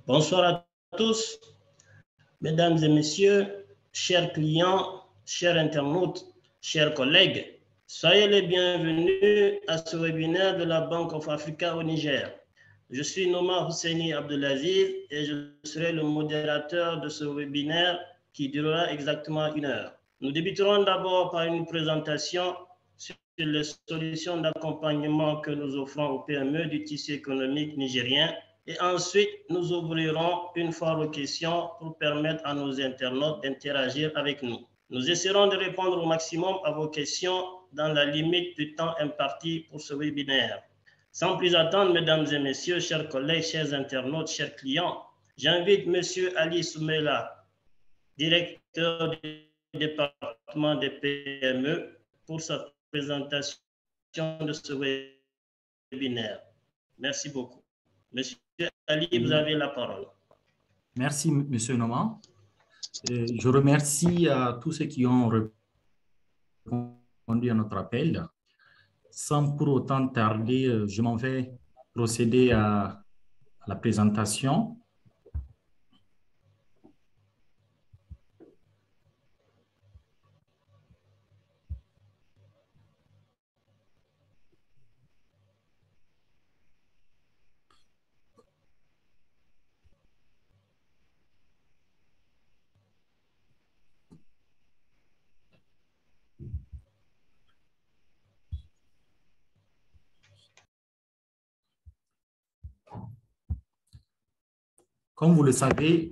Bonsoir à tous, mesdames et messieurs, chers clients, chers internautes, chers collègues. Soyez les bienvenus à ce webinaire de la Bank of Africa au Niger. Je suis Noma Husseini Abdelaziz et je serai le modérateur de ce webinaire qui durera exactement 1 heure. Nous débuterons d'abord par une présentation sur les solutions d'accompagnement que nous offrons aux PME du tissu économique nigérien. Et ensuite, nous ouvrirons une foire aux questions pour permettre à nos internautes d'interagir avec nous. Nous essaierons de répondre au maximum à vos questions dans la limite du temps imparti pour ce webinaire. Sans plus attendre, mesdames et messieurs, chers collègues, chers internautes, chers clients, j'invite M. Ali Soumela, directeur du département des PME, pour sa présentation de ce webinaire. Merci beaucoup. Monsieur Ali, vous avez la parole. Merci, Monsieur Noma. Je remercie à tous ceux qui ont répondu à notre appel. Sans pour autant tarder, je m'en vais procéder à la présentation. Comme vous le savez,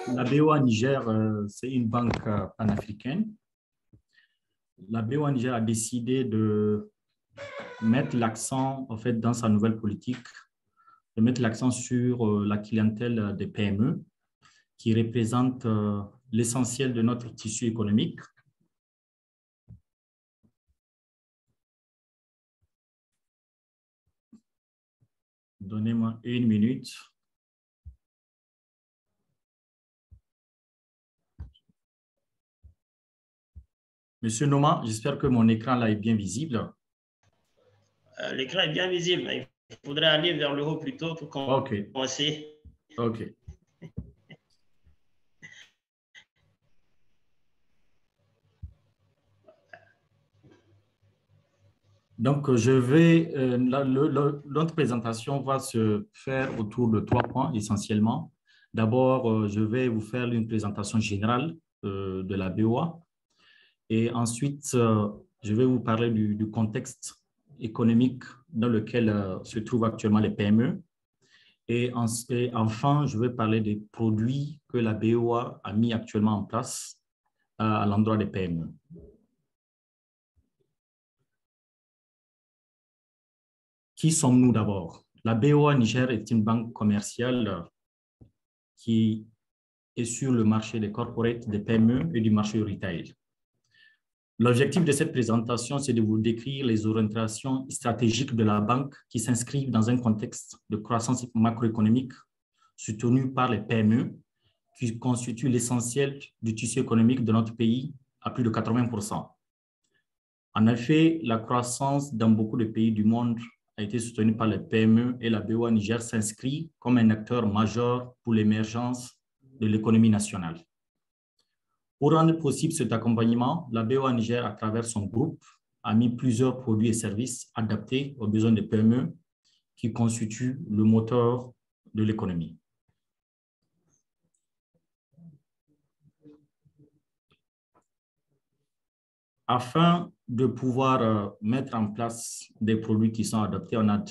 la BOA Niger, c'est une banque panafricaine. La BOA Niger a décidé de mettre l'accent, en fait, dans sa nouvelle politique, de mettre l'accent sur la clientèle des PME, qui représente l'essentiel de notre tissu économique. Donnez-moi 1 minute. Monsieur Noma, j'espère que mon écran là est bien visible. L'écran est bien visible, mais il faudrait aller vers le haut plutôt pour commencer. OK. Donc, notre présentation va se faire autour de 3 points essentiellement. D'abord, je vais vous faire une présentation générale de la BOA. Et ensuite, je vais vous parler du contexte économique dans lequel se trouvent actuellement les PME. Et enfin, je vais parler des produits que la BOA a mis actuellement en place à l'endroit des PME. Qui sommes-nous d'abord? La BOA Niger est une banque commerciale qui est sur le marché des corporates, des PME et du marché retail. L'objectif de cette présentation, c'est de vous décrire les orientations stratégiques de la banque qui s'inscrivent dans un contexte de croissance macroéconomique soutenu par les PME, qui constituent l'essentiel du tissu économique de notre pays à plus de 80%. En effet, la croissance dans beaucoup de pays du monde a été soutenue par les PME et la BOA Niger s'inscrit comme un acteur majeur pour l'émergence de l'économie nationale. Pour rendre possible cet accompagnement, la BOA Niger, à travers son groupe, a mis plusieurs produits et services adaptés aux besoins des PME qui constituent le moteur de l'économie. Afin de pouvoir mettre en place des produits qui sont adaptés, on a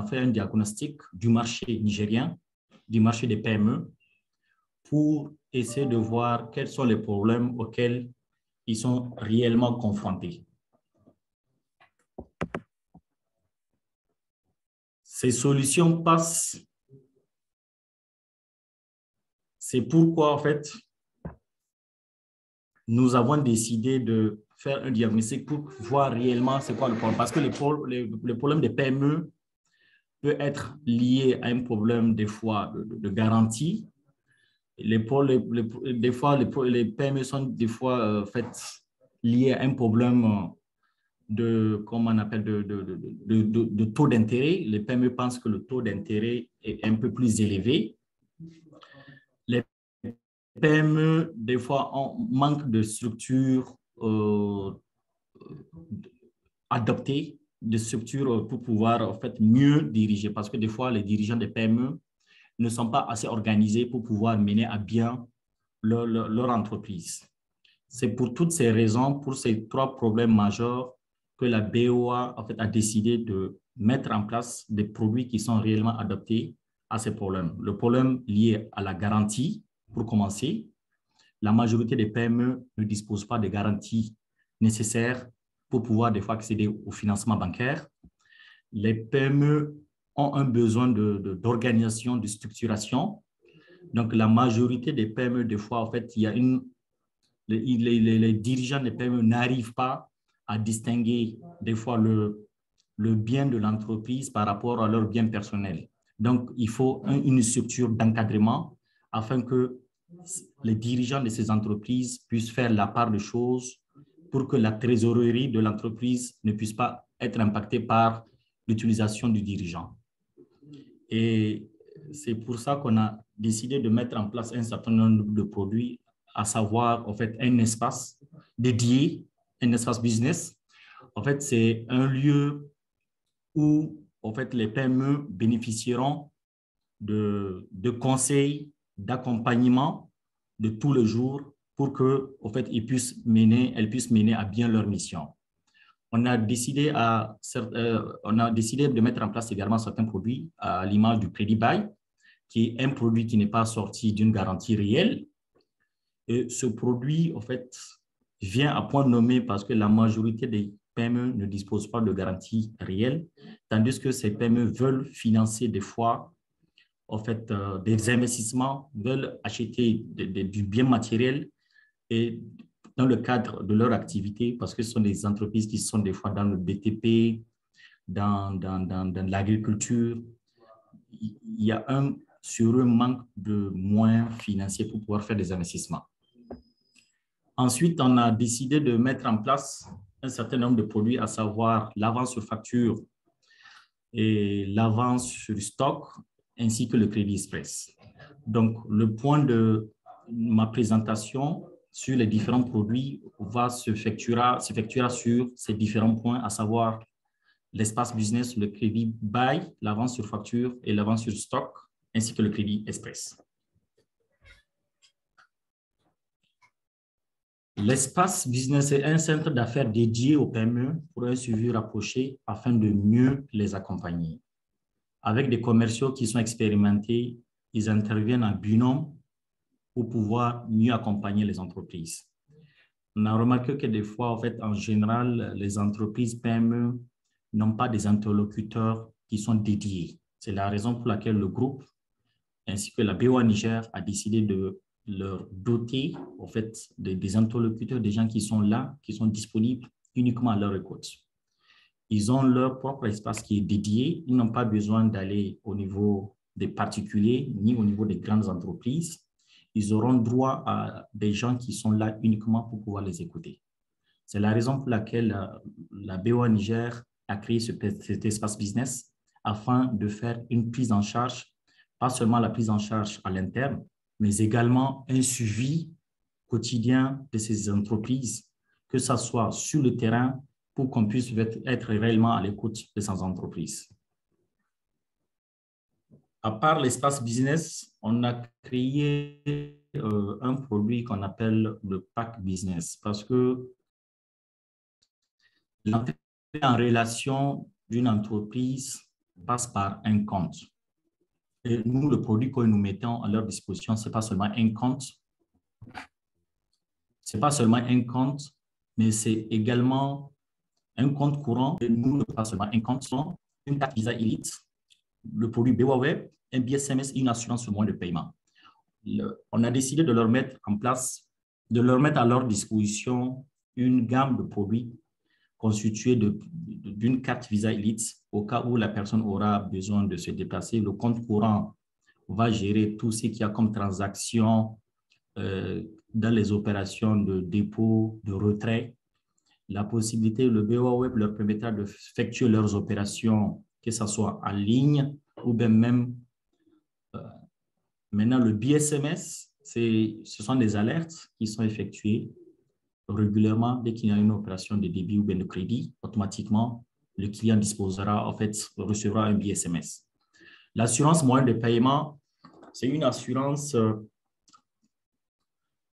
fait un diagnostic du marché nigérien, du marché des PME, pour essayer de voir quels sont les problèmes auxquels ils sont réellement confrontés. Ces solutions passent. C'est pourquoi, en fait, nous avons décidé de faire un diagnostic pour voir réellement c'est quoi le problème. Parce que le problème des PME peut être lié à un problème, des fois, de garantie. Des fois, les PME sont des fois liées à un problème comment on appelle, de taux d'intérêt. Les PME pensent que le taux d'intérêt est un peu plus élevé. Les PME, des fois, manquent de structures adoptées, de structures pour pouvoir en fait, mieux diriger. Parce que des fois, les dirigeants des PME ne sont pas assez organisés pour pouvoir mener à bien leur entreprise. C'est pour toutes ces raisons, pour ces trois problèmes majeurs, que la BOA en fait, a décidé de mettre en place des produits qui sont réellement adaptés à ces problèmes. Le problème lié à la garantie, pour commencer, la majorité des PME ne disposent pas des garanties nécessaires pour pouvoir des fois accéder au financement bancaire. Les PME ont un besoin d'organisation, de structuration. Donc, la majorité des PME, des fois, en fait, il y a les dirigeants des PME n'arrivent pas à distinguer des fois le bien de l'entreprise par rapport à leur bien personnel. Donc, il faut une structure d'encadrement afin que les dirigeants de ces entreprises puissent faire la part des choses pour que la trésorerie de l'entreprise ne puisse pas être impactée par l'utilisation du dirigeant. Et c'est pour ça qu'on a décidé de mettre en place un certain nombre de produits, à savoir en fait un espace dédié, un espace business. En fait, c'est un lieu où en fait, les PME bénéficieront de conseils, d'accompagnement de tous les jours pour que, en fait, elles puissent mener à bien leur mission. On a décidé de mettre en place également certains produits à l'image du Crédit Bail, qui est un produit qui n'est pas sorti d'une garantie réelle. Et ce produit, en fait, vient à point nommé parce que la majorité des PME ne disposent pas de garantie réelle, tandis que ces PME veulent financer des fois en fait, des investissements, veulent acheter du bien matériel et dans le cadre de leur activité, parce que ce sont des entreprises qui sont des fois dans le BTP, dans l'agriculture, il y a sur eux manque de moyens financiers pour pouvoir faire des investissements. Ensuite, on a décidé de mettre en place un certain nombre de produits, à savoir l'avance sur facture et l'avance sur stock, ainsi que le crédit express. Donc, le point de ma présentation sur les différents produits s'effectuera sur ces différents points, à savoir l'espace business, le crédit bail, l'avance sur facture et l'avance sur stock, ainsi que le crédit express. L'espace business est un centre d'affaires dédié aux PME pour un suivi rapproché afin de mieux les accompagner. Avec des commerciaux qui sont expérimentés, ils interviennent en binôme pour pouvoir mieux accompagner les entreprises. On a remarqué que des fois, en fait, en général, les entreprises PME n'ont pas des interlocuteurs qui sont dédiés. C'est la raison pour laquelle le groupe, ainsi que la BOA Niger, a décidé de leur doter, en fait, des interlocuteurs, des gens qui sont là, qui sont disponibles uniquement à leur écoute. Ils ont leur propre espace qui est dédié. Ils n'ont pas besoin d'aller au niveau des particuliers ni au niveau des grandes entreprises. Ils auront droit à des gens qui sont là uniquement pour pouvoir les écouter. C'est la raison pour laquelle la BOA Niger a créé cet espace business afin de faire une prise en charge, pas seulement la prise en charge à l'interne, mais également un suivi quotidien de ces entreprises, que ce soit sur le terrain, pour qu'on puisse être réellement à l'écoute de ces entreprises. À part l'espace business, on a créé un produit qu'on appelle le pack business, parce que l'entrée en relation d'une entreprise passe par un compte. Et nous, le produit que nous mettons à leur disposition, ce n'est pas seulement un compte. Ce n'est pas seulement un compte, mais c'est également un compte courant. Et nous, ce n'est pas seulement un compte, une carte Visa Elite, le produit BOA Web, un billet SMS et une assurance sur moyen de paiement. On a décidé de leur mettre en place, de leur mettre à leur disposition une gamme de produits constituée d'une carte Visa Elite au cas où la personne aura besoin de se déplacer. Le compte courant va gérer tout ce qu'il y a comme transaction dans les opérations de dépôt, de retrait. la possibilité, le BOA Web leur permettra d'effectuer leurs opérations, que ce soit en ligne ou bien même maintenant le BSMS, ce sont des alertes qui sont effectuées régulièrement dès qu'il y a une opération de débit ou bien de crédit. Automatiquement, le client disposera, en fait, recevra un BSMS. L'assurance moyen de paiement, c'est une assurance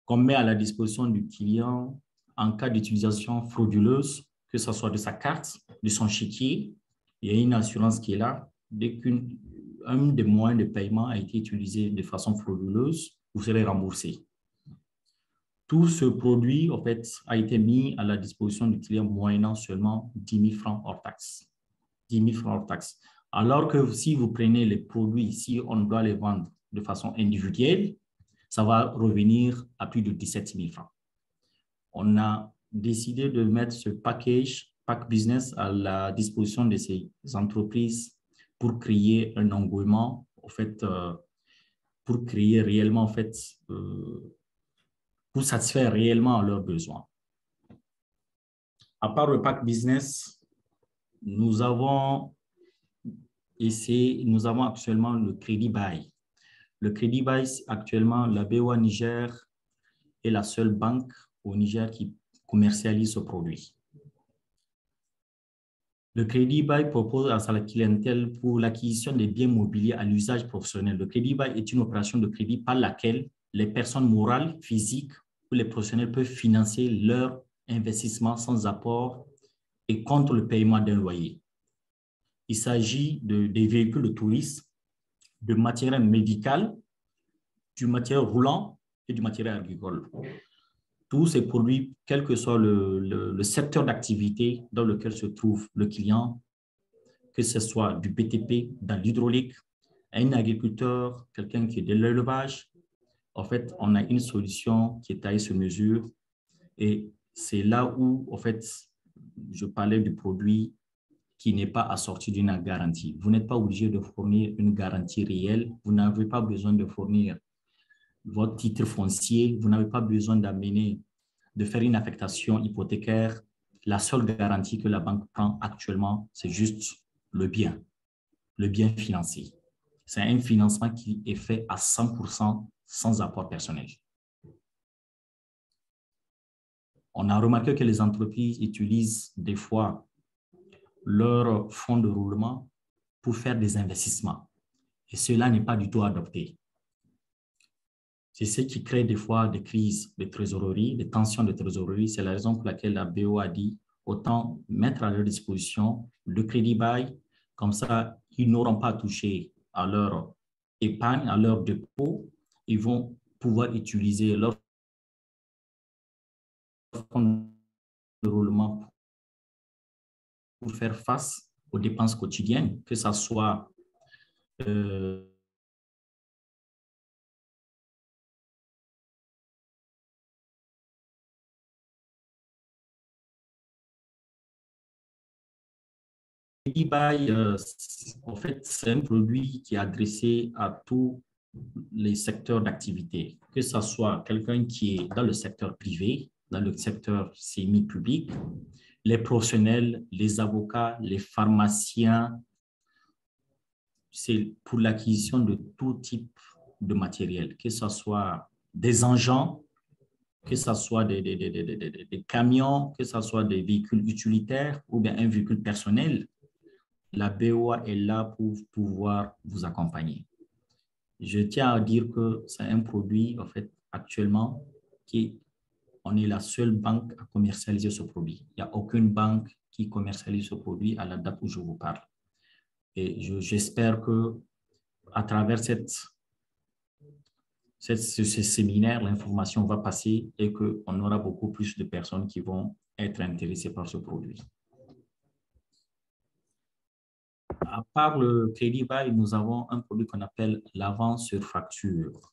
qu'on met à la disposition du client en cas d'utilisation frauduleuse, que ce soit de sa carte, de son chéquier. Il y a une assurance qui est là. Dès qu'un des moyens de paiement a été utilisé de façon frauduleuse, vous serez remboursé. Tout ce produit, en fait, a été mis à la disposition du client moyennant seulement 10 000 francs hors taxe. 10 000 francs hors taxe. Alors que si vous prenez les produits, si on doit les vendre de façon individuelle, ça va revenir à plus de 17 000 francs. On a décidé de mettre ce pack business à la disposition de ces entreprises pour créer un engouement, en fait, pour créer réellement, en fait, pour satisfaire réellement leurs besoins. À part le pack business, nous avons actuellement le Crédit Bail. Le Crédit Bail, actuellement, la BOA Niger est la seule banque au Niger qui commercialise ce produit. Le Crédit Bail propose à sa clientèle pour l'acquisition des biens mobiliers à l'usage professionnel. Le Crédit Bail est une opération de crédit par laquelle les personnes morales, physiques ou les professionnels peuvent financer leur investissement sans apport et contre le paiement d'un loyer. Il s'agit des véhicules de tourisme, de matériel médical, du matériel roulant et du matériel agricole. Tous ces produits, quel que soit le secteur d'activité dans lequel se trouve le client, que ce soit du BTP, dans l'hydraulique, un agriculteur, quelqu'un qui est de l'élevage, en fait, on a une solution qui est taillée sur mesure et c'est là où, en fait, je parlais du produit qui n'est pas assorti d'une garantie. Vous n'êtes pas obligé de fournir une garantie réelle, vous n'avez pas besoin de fournir votre titre foncier, vous n'avez pas besoin de faire une affectation hypothécaire. La seule garantie que la banque prend actuellement, c'est juste le bien financier. C'est un financement qui est fait à 100% sans apport personnel. On a remarqué que les entreprises utilisent des fois leur fonds de roulement pour faire des investissements. Et cela n'est pas du tout adopté. C'est ce qui crée des fois des crises de trésorerie, des tensions de trésorerie. C'est la raison pour laquelle la BO a dit autant mettre à leur disposition le crédit bail, comme ça, ils n'auront pas touché à leur épargne, à leur dépôt. Ils vont pouvoir utiliser leur fonds de roulement pour faire face aux dépenses quotidiennes, que ce soit eBay, en fait, c'est un produit qui est adressé à tous les secteurs d'activité, que ce soit quelqu'un qui est dans le secteur privé, dans le secteur semi-public, les professionnels, les avocats, les pharmaciens. C'est pour l'acquisition de tout type de matériel, que ce soit des engins, que ce soit des camions, que ce soit des véhicules utilitaires ou bien un véhicule personnel. La BOA est là pour pouvoir vous accompagner. Je tiens à dire que c'est un produit, en fait, actuellement, on est la seule banque à commercialiser ce produit. Il n'y a aucune banque qui commercialise ce produit à la date où je vous parle. Et j'espère qu'à travers ce séminaire, l'information va passer et qu'on aura beaucoup plus de personnes qui vont être intéressées par ce produit. À part le crédit bail, nous avons un produit qu'on appelle l'avance sur facture.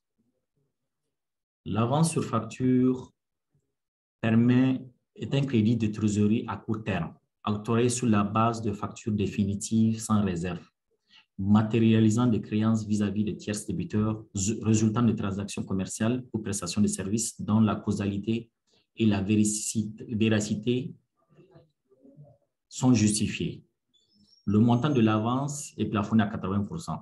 L'avance sur facture est un crédit de trésorerie à court terme, octroyé sur la base de factures définitives sans réserve, matérialisant des créances vis-à-vis des tiers débiteurs résultant de transactions commerciales ou prestations de services dont la causalité et la véracité sont justifiés. Le montant de l'avance est plafonné à 80%.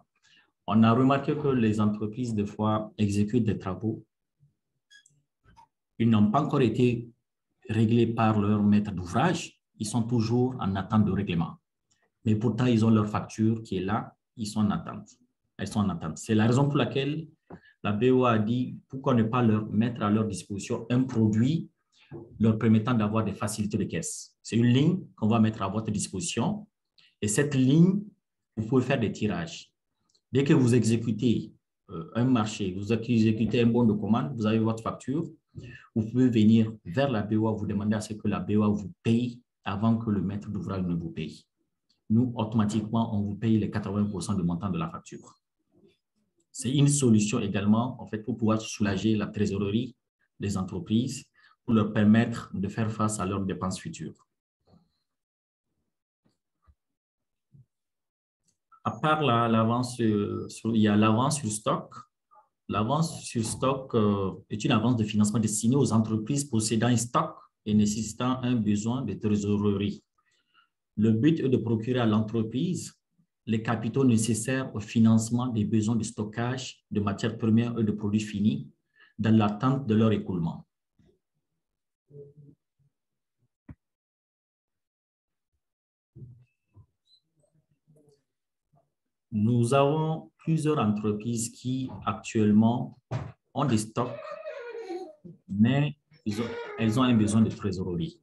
On a remarqué que les entreprises, des fois, exécutent des travaux. Ils n'ont pas encore été réglés par leur maître d'ouvrage. Ils sont toujours en attente de règlement. Mais pourtant, ils ont leur facture qui est là. Ils sont en attente. Elles sont en attente. C'est la raison pour laquelle la BOA a dit pourquoi ne pas leur mettre à leur disposition un produit leur permettant d'avoir des facilités de caisse. C'est une ligne qu'on va mettre à votre disposition. Et cette ligne, vous pouvez faire des tirages. Dès que vous exécutez un marché, vous exécutez un bon de commande, vous avez votre facture, vous pouvez venir vers la BOA, vous demander à ce que la BOA vous paye avant que le maître d'ouvrage ne vous paye. Nous, automatiquement, on vous paye les 80% du montant de la facture. C'est une solution également, en fait, pour pouvoir soulager la trésorerie des entreprises, pour leur permettre de faire face à leurs dépenses futures. À part l'avance, il y a l'avance sur stock. L'avance sur stock est une avance de financement destinée aux entreprises possédant un stock et nécessitant un besoin de trésorerie. Le but est de procurer à l'entreprise les capitaux nécessaires au financement des besoins de stockage de matières premières et de produits finis dans l'attente de leur écoulement. Nous avons plusieurs entreprises qui actuellement ont des stocks, mais elles ont un besoin de trésorerie.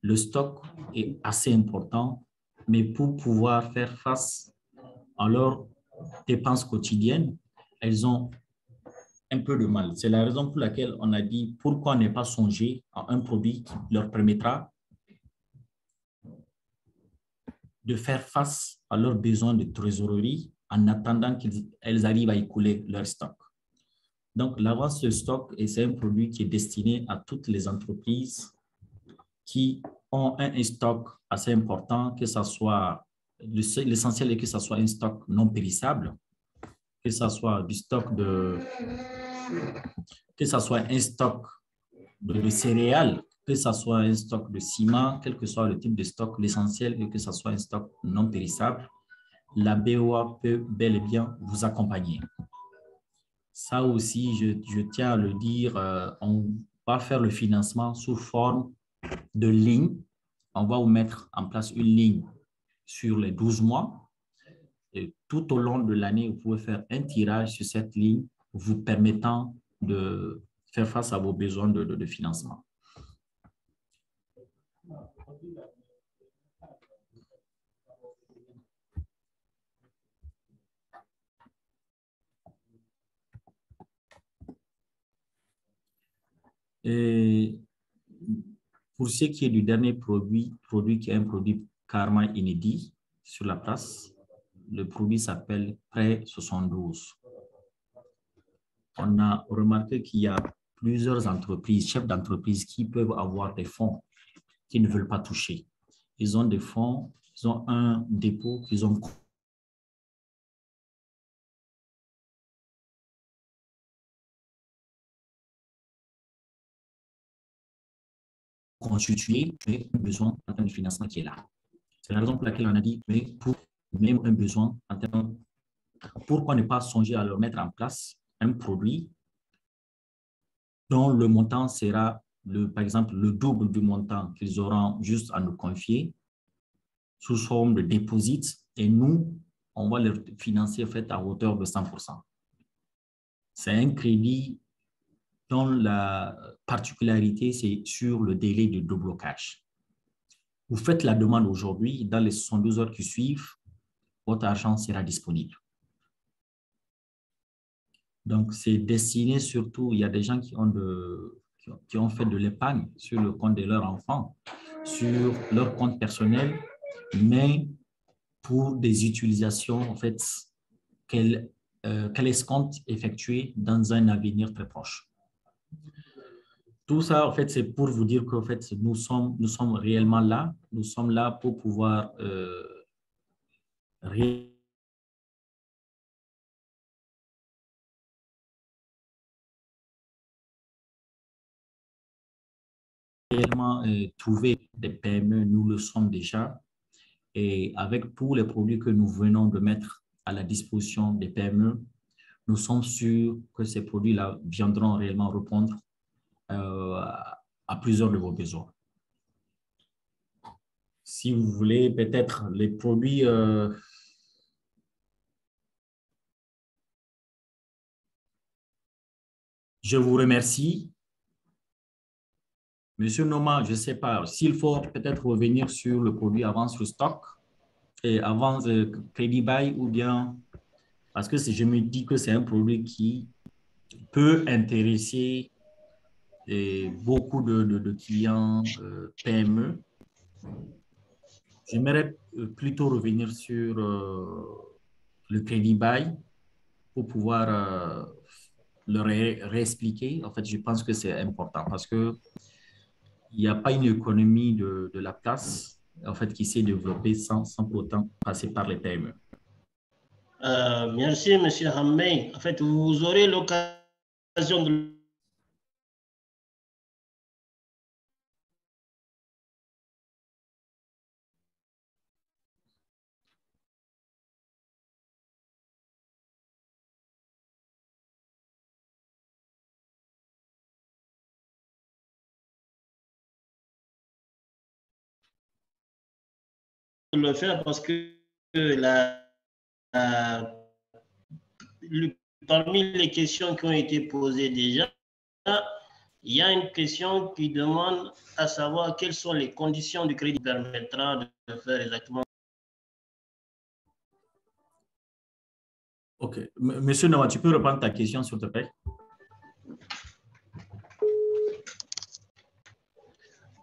Le stock est assez important, mais pour pouvoir faire face à leurs dépenses quotidiennes, elles ont un peu de mal. C'est la raison pour laquelle on a dit pourquoi ne pas songer à un produit qui leur permettra de faire face à leurs besoins de trésorerie en attendant qu'elles arrivent à écouler leur stock. Donc, l'avance de stock, c'est un produit qui est destiné à toutes les entreprises qui ont un stock assez important, que ce soit, l'essentiel est que ce soit un stock non périssable, que ce soit du stock que ce soit un stock de céréales, que ce soit un stock de ciment, quel que soit le type de stock, l'essentiel est que ce soit un stock non périssable. La BOA peut bel et bien vous accompagner. Ça aussi, je tiens à le dire, on va faire le financement sous forme de ligne. On va vous mettre en place une ligne sur les 12 mois. Et tout au long de l'année, vous pouvez faire un tirage sur cette ligne vous permettant de faire face à vos besoins de financement. Et pour ce qui est du dernier produit qui est un produit carrément inédit sur la place, le produit s'appelle Prêt 72. On a remarqué qu'il y a plusieurs entreprises, chefs d'entreprise qui peuvent avoir des fonds qu'ils ne veulent pas toucher. Ils ont des fonds, ils ont un dépôt qu'ils ont constitué, mais un besoin en termes de financement qui est là. C'est la raison pour laquelle on a dit, mais pour même un besoin en termes, pourquoi ne pas songer à leur mettre en place un produit dont le montant sera, par exemple, le double du montant qu'ils auront juste à nous confier sous forme de dépôt, et nous, on va leur financer en fait à hauteur de 100%. C'est un crédit dont la particularité, c'est sur le délai de déblocage. Vous faites la demande aujourd'hui, dans les 72 heures qui suivent, votre argent sera disponible. Donc, c'est destiné surtout, il y a des gens qui ont fait de l'épargne sur le compte de leur enfant, sur leur compte personnel, mais pour des utilisations en fait, qu'elles escomptent effectuer dans un avenir très proche. Tout ça, en fait, c'est pour vous dire qu'en fait, nous sommes réellement là. Nous sommes là pour pouvoir réellement trouver des PME. Nous le sommes déjà. Et avec tous les produits que nous venons de mettre à la disposition des PME, nous sommes sûrs que ces produits-là viendront réellement répondre à plusieurs de vos besoins. Si vous voulez, peut-être les produits... Je vous remercie. Monsieur Noma, je ne sais pas, s'il faut peut-être revenir sur le produit avant sur stock et avant Crédit Bail ou bien... Parce que je me dis que c'est un produit qui peut intéresser beaucoup de clients PME. J'aimerais plutôt revenir sur le Crédit Bail pour pouvoir le réexpliquer. En fait, je pense que c'est important parce qu'il n'y a pas une économie de la place en fait, qui s'est développée sans pour autant passer par les PME. Merci, M. Hamey. En fait, vous aurez l'occasion de le faire parce que parmi les questions qui ont été posées déjà, il y a une question qui demande à savoir quelles sont les conditions du crédit qui permettra de faire exactement. OK. Monsieur Noah, tu peux reprendre ta question, s'il te plaît?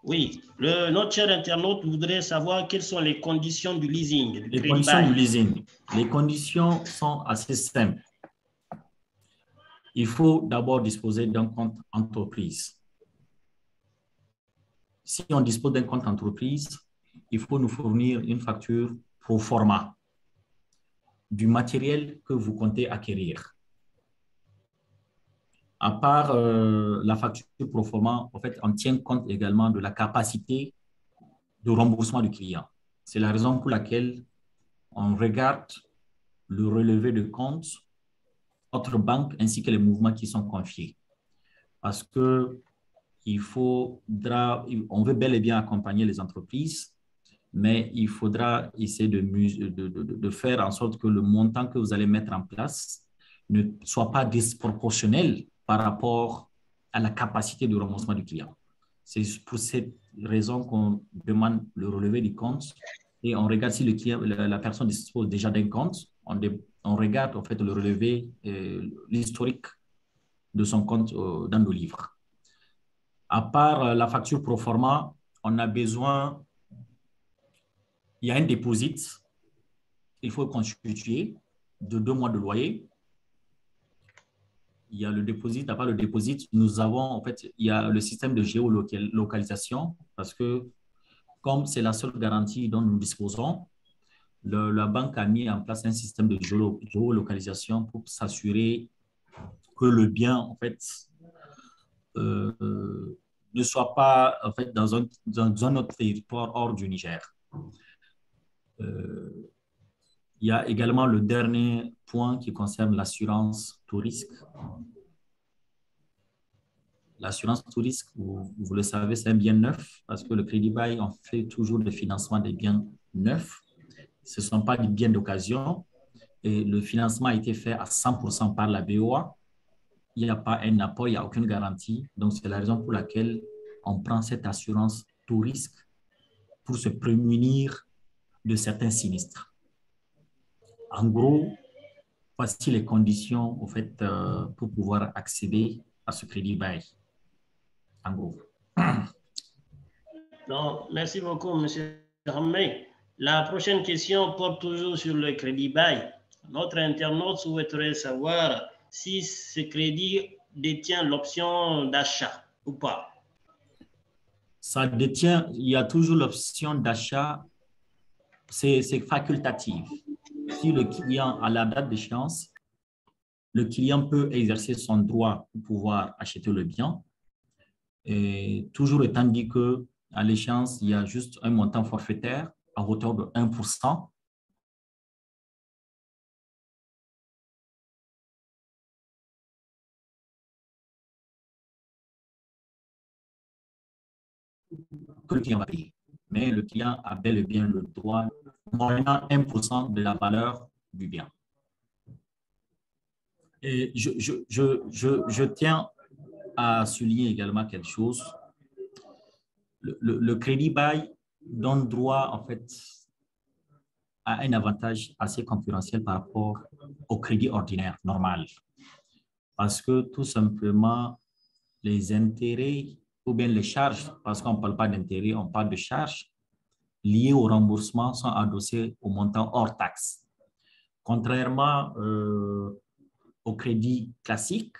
Oui, notre cher internaute voudrait savoir quelles sont les conditions du leasing. Les conditions du leasing. Les conditions sont assez simples. Il faut d'abord disposer d'un compte entreprise. Si on dispose d'un compte entreprise, il faut nous fournir une facture pro forma du matériel que vous comptez acquérir. À part la facture pro forma, en fait, on tient compte également de la capacité de remboursement du client. C'est la raison pour laquelle on regarde le relevé de compte, autre banque, ainsi que les mouvements qui sont confiés. Parce que on veut bel et bien accompagner les entreprises, mais il faudra essayer de faire en sorte que le montant que vous allez mettre en place ne soit pas disproportionnel par rapport à la capacité de remboursement du client. C'est pour cette raison qu'on demande le relevé du compte et on regarde si le client, la personne dispose déjà d'un compte. On regarde en fait le relevé, l'historique de son compte dans nos livres. À part la facture pro forma, on a besoin, il y a un dépôt, il faut constituer de 2 mois de loyer. Il y a le dépôt, à part le dépôt, nous avons en fait, il y a le système de géolocalisation parce que comme c'est la seule garantie dont nous disposons, la banque a mis en place un système de géolocalisation pour s'assurer que le bien en fait ne soit pas en fait dans un autre territoire hors du Niger. Il y a également le dernier point qui concerne l'assurance tout risque. L'assurance tout risque, vous le savez, c'est un bien neuf parce que le Crédit Bail, on fait toujours le financement des biens neufs. Ce ne sont pas des biens d'occasion et le financement a été fait à 100% par la BOA. Il n'y a pas un apport, il n'y a aucune garantie. Donc, c'est la raison pour laquelle on prend cette assurance tout risque pour se prémunir de certains sinistres. En gros, voici les conditions au fait, pour pouvoir accéder à ce crédit bail. En gros. Donc, merci beaucoup, M. Hamey. La prochaine question porte toujours sur le crédit bail. Notre internaute souhaiterait savoir si ce crédit détient l'option d'achat ou pas. Ça détient, il y a toujours l'option d'achat, c'est facultatif. Si le client, à la date d'échéance, le client peut exercer son droit pour pouvoir acheter le bien. Et toujours étant dit qu'à l'échéance, il y a juste un montant forfaitaire à hauteur de 1%. Que le client va payer. Mais le client a bel et bien le droit, moyennant 1% de la valeur du bien. Et je tiens à souligner également quelque chose. Le crédit bail donne droit, en fait, à un avantage assez concurrentiel par rapport au crédit ordinaire normal. Parce que tout simplement, les intérêts ou bien les charges, parce qu'on ne parle pas d'intérêts, on parle de charges liées au remboursement sont adossées au montant hors taxe. Contrairement au crédit classique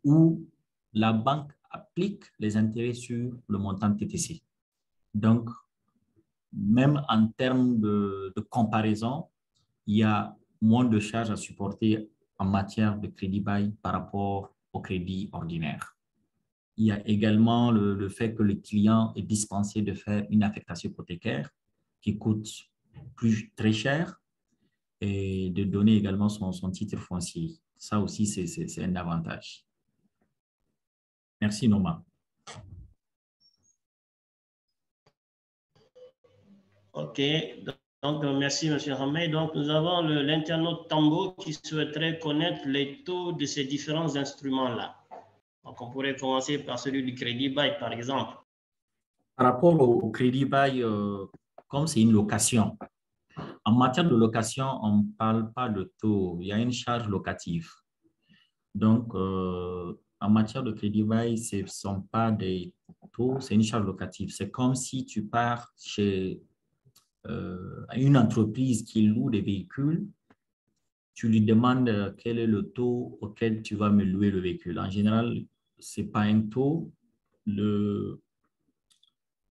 où la banque applique les intérêts sur le montant TTC. Donc, même en termes de comparaison, il y a moins de charges à supporter en matière de crédit bail par rapport au crédit ordinaire. Il y a également le fait que le client est dispensé de faire une affectation hypothécaire qui coûte très cher et de donner également son titre foncier. Ça aussi, c'est un avantage. Merci, Noma. OK. Donc, merci, M. Hamay. Donc, nous avons l'internaute Tambo qui souhaiterait connaître les taux de ces différents instruments-là. Donc, on pourrait commencer par celui du crédit bail, par exemple. Par rapport au crédit bail, comme c'est une location, en matière de location, on ne parle pas de taux, il y a une charge locative. Donc, en matière de crédit bail, ce ne sont pas des taux, c'est une charge locative. C'est comme si tu pars chez une entreprise qui loue des véhicules, tu lui demandes quel est le taux auquel tu vas me louer le véhicule. En général, ce n'est pas un taux.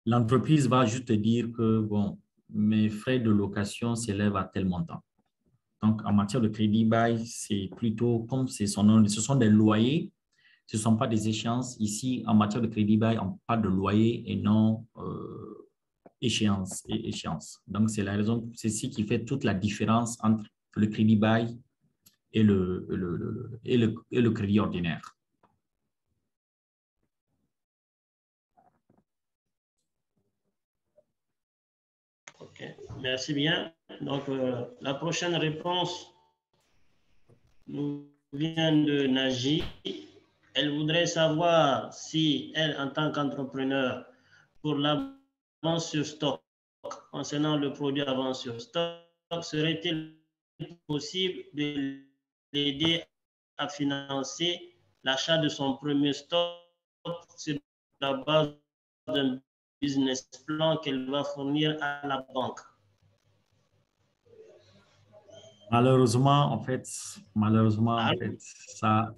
L'entreprise va juste te dire que, bon, mes frais de location s'élèvent à tel montant. Donc, en matière de crédit bail, c'est plutôt, comme c'est son nom, ce sont des loyers, ce ne sont pas des échéances. Ici, en matière de crédit bail, on parle de loyer et non échéance. Donc, c'est la raison, c'est ce qui fait toute la différence entre le crédit bail et le crédit ordinaire. OK, merci bien. Donc, la prochaine réponse nous vient de Naji. Elle voudrait savoir si elle, en tant qu'entrepreneur, pour l'avance sur stock, concernant le produit avance sur stock, serait-il possible de l'aider à financer l'achat de son premier stock sur la base d'un business plan qu'elle va fournir à la banque? Malheureusement, en fait, ça.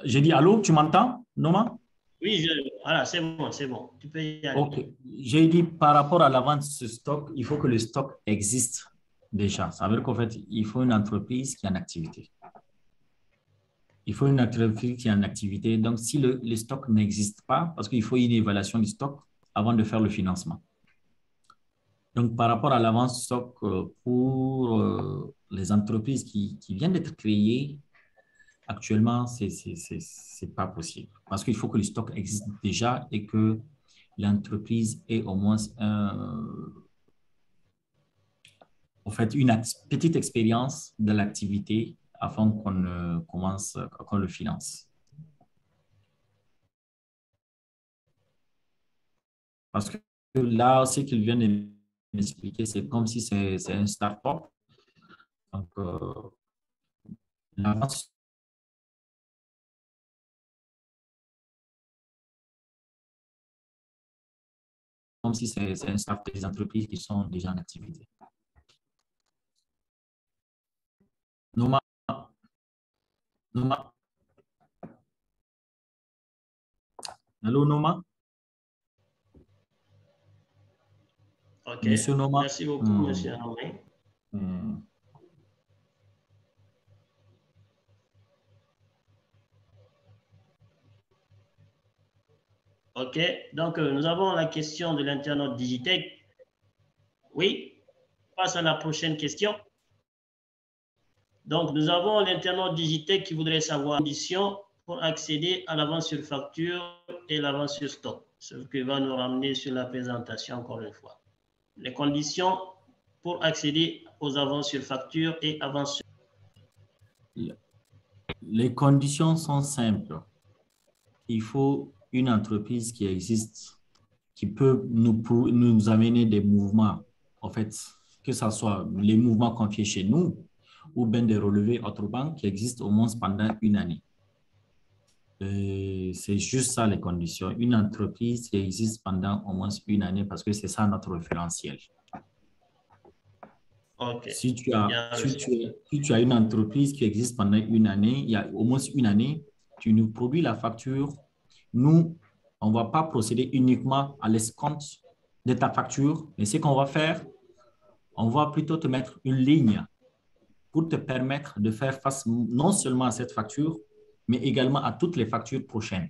J'ai dit allô, tu m'entends, Noma? Oui, voilà, c'est bon, tu peux y aller. Ok. J'ai dit par rapport à la vente de ce stock, il faut que le stock existe déjà. Ça veut dire qu'en fait, il faut une entreprise qui est en activité. Il faut une entreprise qui est en activité. Donc, si le stock n'existe pas, parce qu'il faut une évaluation du stock avant de faire le financement. Donc, par rapport à l'avance stock pour les entreprises qui viennent d'être créées, actuellement, ce n'est pas possible. Parce qu'il faut que le stock existe déjà et que l'entreprise ait au moins en fait, une petite expérience de l'activité afin qu'on le finance. Parce que là, ce qu'il vient de m'expliquer, c'est comme si c'est un start-up. Donc, l'avance comme si c'est un start des entreprises qui sont déjà en activité. Noma, Noma. Allô, Noma? OK, Monsieur Noma? merci beaucoup, Monsieur Hamay. OK, donc nous avons la question de l'internaute Digitech. Oui, passe à la prochaine question. Donc, nous avons l'internaute Digitech qui voudrait savoir les conditions pour accéder à l'avance sur facture et l'avance sur stock, ce qui va nous ramener sur la présentation encore une fois. Les conditions pour accéder aux avances sur facture et avances sur... Les conditions sont simples. Il faut une entreprise qui existe, qui peut nous amener des mouvements, en fait, que ce soit les mouvements confiés chez nous ou bien des relevés autres banques qui existent au moins pendant une année. C'est juste ça les conditions. Une entreprise qui existe pendant au moins une année parce que c'est ça notre référentiel. Okay. Si tu as une entreprise qui existe pendant une année, il y a au moins une année, tu nous produis la facture. Nous, on ne va pas procéder uniquement à l'escompte de ta facture, mais ce qu'on va faire, on va plutôt te mettre une ligne pour te permettre de faire face non seulement à cette facture, mais également à toutes les factures prochaines.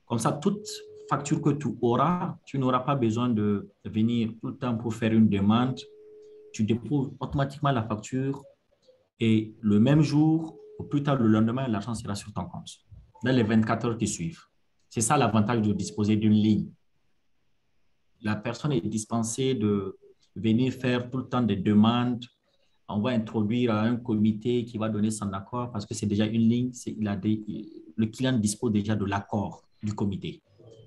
Comme ça, toute facture que tu auras, tu n'auras pas besoin de venir tout le temps pour faire une demande. Tu déposes automatiquement la facture et le même jour, ou plus tard le lendemain, l'argent sera sur ton compte, dans les 24 heures qui suivent. C'est ça l'avantage de disposer d'une ligne. La personne est dispensée de venir faire tout le temps des demandes. On va introduire un comité qui va donner son accord parce que c'est déjà une ligne. Le client dispose déjà de l'accord du comité.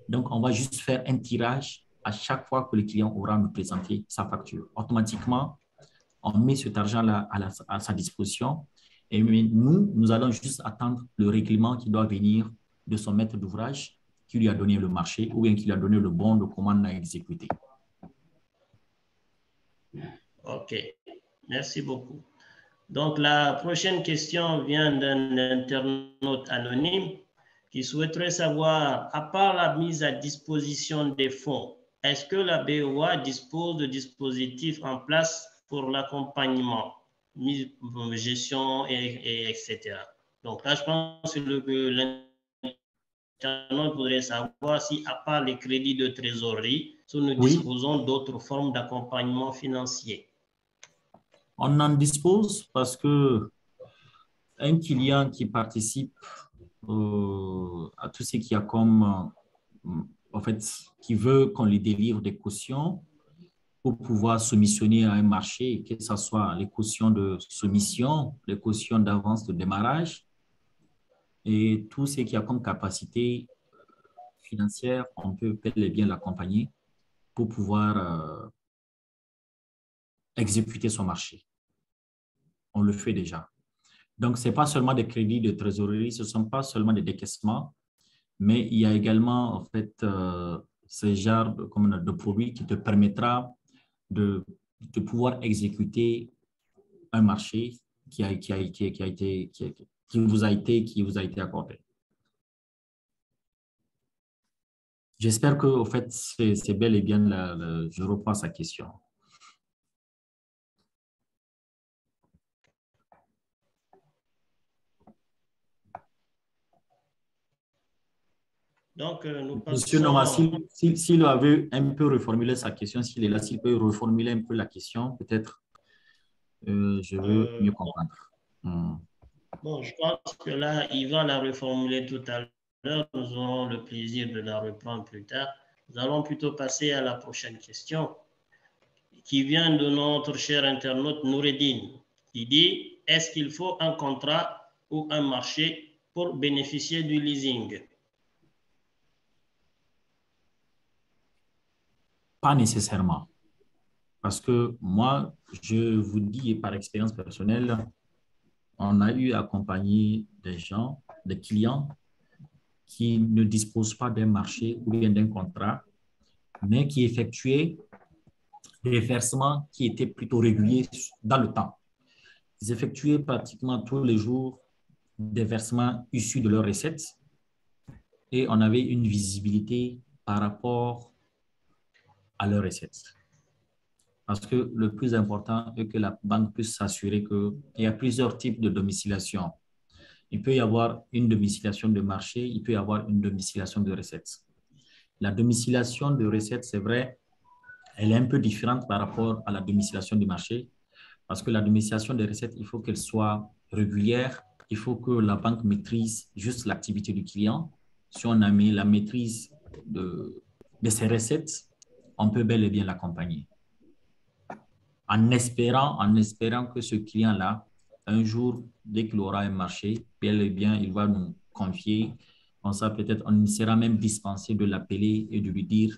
Donc, on va juste faire un tirage à chaque fois que le client aura nous présenté sa facture. Automatiquement, on met cet argent-là à sa disposition et nous allons juste attendre le règlement qui doit venir de son maître d'ouvrage qui lui a donné le marché ou bien qui lui a donné le bon de commande à exécuter. OK, merci beaucoup. Donc, la prochaine question vient d'un internaute anonyme qui souhaiterait savoir, à part la mise à disposition des fonds, est-ce que la BOA dispose de dispositifs en place pour l'accompagnement, gestion, etc. Donc là, je pense que l'internaute voudrait savoir si, à part les crédits de trésorerie, nous disposons d'autres formes d'accompagnement financier. On en dispose parce que un client qui participe à tout ce qu'il y a comme, en fait, qui veut qu'on lui délivre des cautions pour pouvoir soumissionner à un marché, que ce soit les cautions de soumission, les cautions d'avance de démarrage et tout ce qu'il y a comme capacité financière, on peut bel et bien l'accompagner pour pouvoir exécuter son marché. On le fait déjà. Donc, ce n'est pas seulement des crédits de trésorerie, ce ne sont pas seulement des décaissements, mais il y a également, en fait, ce genre de produit qui te permettra de pouvoir exécuter un marché qui vous a été accordé. J'espère que, au fait, c'est bel et bien, je reprends sa question. Donc, nous passons... Monsieur Noma, s'il avait un peu reformulé sa question, s'il est là, s'il peut reformuler un peu la question, peut-être je veux mieux comprendre. Bon, je pense que là, il va la reformuler tout à l'heure. Nous aurons le plaisir de la reprendre plus tard. Nous allons plutôt passer à la prochaine question qui vient de notre cher internaute Noureddin, qui dit « Est-ce qu'il faut un contrat ou un marché pour bénéficier du leasing ?» Pas nécessairement. Parce que moi, je vous dis par expérience personnelle, on a eu à accompagner des gens, des clients qui ne disposent pas d'un marché ou bien d'un contrat, mais qui effectuaient des versements qui étaient plutôt réguliers dans le temps. Ils effectuaient pratiquement tous les jours des versements issus de leurs recettes et on avait une visibilité par rapport à leurs recettes. Parce que le plus important est que la banque puisse s'assurer qu'il y a plusieurs types de domiciliation. Il peut y avoir une domiciliation de marché, il peut y avoir une domiciliation de recettes. La domiciliation de recettes, c'est vrai, Elle est un peu différente par rapport à la domiciliation du marché, parce que la domiciliation des recettes, il faut qu'elle soit régulière, il faut que la banque maîtrise juste l'activité du client. Si on a mis la maîtrise de ses recettes, on peut bel et bien l'accompagner. En espérant que ce client-là, un jour, dès qu'il aura un marché, bel et bien, il va nous confier. On ça peut-être, on sera même dispensé de l'appeler et de lui dire,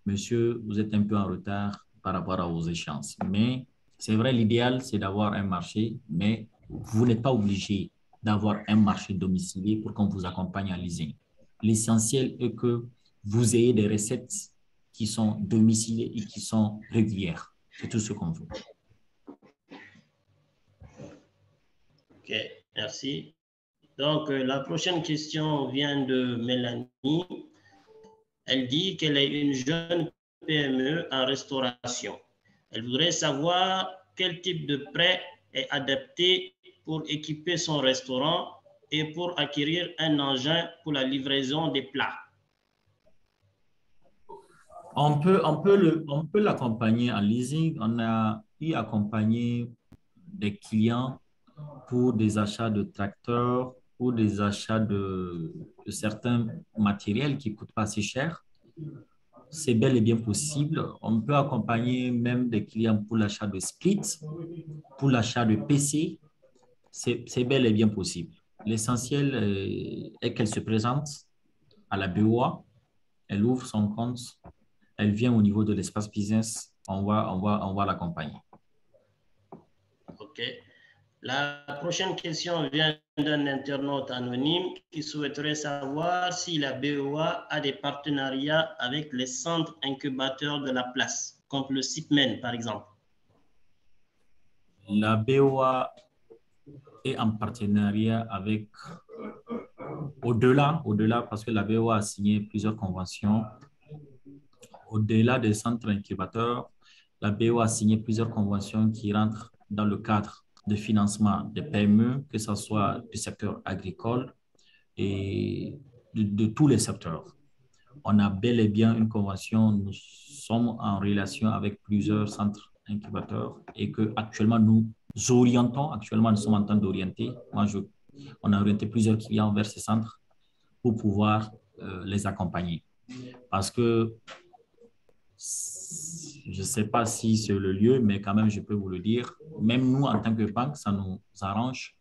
Monsieur, vous êtes un peu en retard par rapport à vos échéances. Mais c'est vrai, l'idéal, c'est d'avoir un marché, mais vous n'êtes pas obligé d'avoir un marché domicilié pour qu'on vous accompagne en leasing. L'essentiel est que vous ayez des recettes qui sont domiciliées et qui sont régulières. C'est tout ce qu'on veut. Ok, merci. Donc, la prochaine question vient de Mélanie. Elle dit qu'elle est une jeune PME en restauration. Elle voudrait savoir quel type de prêt est adapté pour équiper son restaurant et pour acquérir un engin pour la livraison des plats. On peut l'accompagner en leasing. On a eu accompagné des clients pour des achats de tracteurs ou des achats de certains matériels qui ne coûtent pas assez cher. C'est bel et bien possible. On peut accompagner même des clients pour l'achat de splits, pour l'achat de PC. C'est bel et bien possible. L'essentiel est qu'elle se présente à la BOA, elle ouvre son compte, elle vient au niveau de l'espace business, on va l'accompagner. OK. La prochaine question vient d'un internaute anonyme qui souhaiterait savoir si la BOA a des partenariats avec les centres incubateurs de la place, comme le CIPMEN par exemple. La BOA est en partenariat avec au-delà, parce que la BOA a signé plusieurs conventions. Au-delà des centres incubateurs, la BOA a signé plusieurs conventions qui rentrent dans le cadre de financement des PME, que ce soit du secteur agricole et de tous les secteurs. On a bel et bien une convention, nous sommes en relation avec plusieurs centres incubateurs et que actuellement nous sommes en train d'orienter. On a orienté plusieurs clients vers ces centres pour pouvoir les accompagner. Parce que je ne sais pas si c'est le lieu, mais quand même, je peux vous le dire, même nous, en tant que banque, ça nous arrange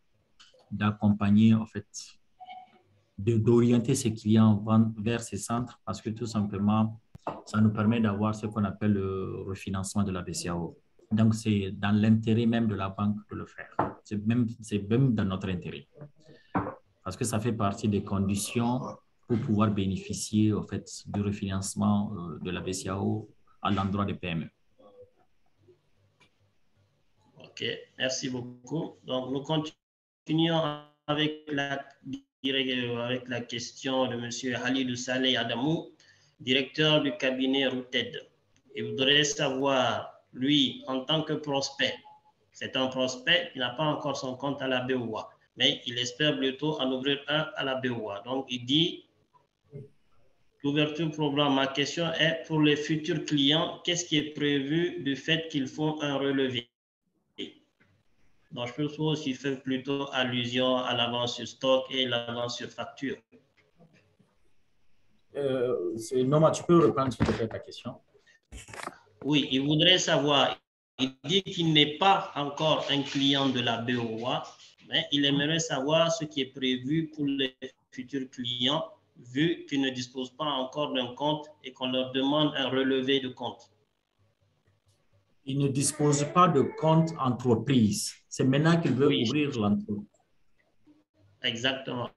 d'accompagner, en fait, d'orienter ces clients vers ces centres parce que tout simplement, ça nous permet d'avoir ce qu'on appelle le refinancement de la BCAO. Donc, c'est dans l'intérêt même de la banque de le faire. C'est même dans notre intérêt parce que ça fait partie des conditions pour pouvoir bénéficier au fait, du refinancement de la BCAO à l'endroit des PME. OK, merci beaucoup. Donc, nous continuons avec la question de M. Halidou Saleh Adamou, directeur du cabinet Routed. Il voudrait savoir, lui, en tant que prospect, c'est un prospect qui n'a pas encore son compte à la BOA, mais il espère bientôt en ouvrir un à la BOA. Donc, il dit, l'ouverture programme, ma question est pour les futurs clients, qu'est-ce qui est prévu du fait qu'ils font un relevé? Donc, je pense aussi faire plutôt allusion à l'avance sur stock et l'avance sur facture. Norma, tu peux reprendre s'il te plaît ta question? Oui, il voudrait savoir, il dit qu'il n'est pas encore un client de la BOA, mais il aimerait savoir ce qui est prévu pour les futurs clients, vu qu'ils ne disposent pas encore d'un compte et qu'on leur demande un relevé de compte. Ils ne disposent pas de compte entreprise. C'est maintenant qu'ils veulent Oui, ouvrir l'entreprise. exactement.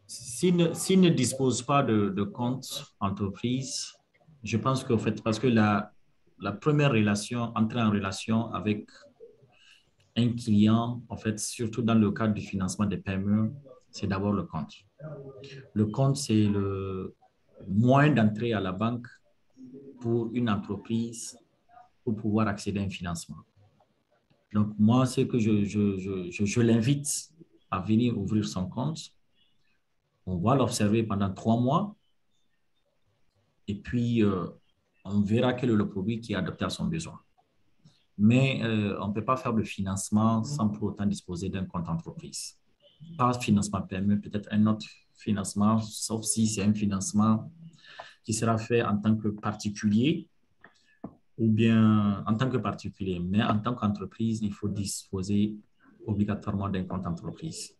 S'ils ne disposent pas de compte entreprise, je pense qu'en fait, parce que la première relation, entrer en relation avec un client, en fait, surtout dans le cadre du financement des PME, c'est d'abord le compte. Le compte, c'est le moyen d'entrée à la banque pour une entreprise pour pouvoir accéder à un financement. Donc, moi, c'est que je l'invite à venir ouvrir son compte. On va l'observer pendant 3 mois. Et puis, on verra quel est le produit qui est adapté à son besoin. Mais on ne peut pas faire le financement sans pour autant disposer d'un compte entreprise. Pas financement PME, peut-être un autre financement, sauf si c'est un financement qui sera fait en tant que particulier ou bien en tant que particulier. Mais en tant qu'entreprise, il faut disposer obligatoirement d'un compte entreprise.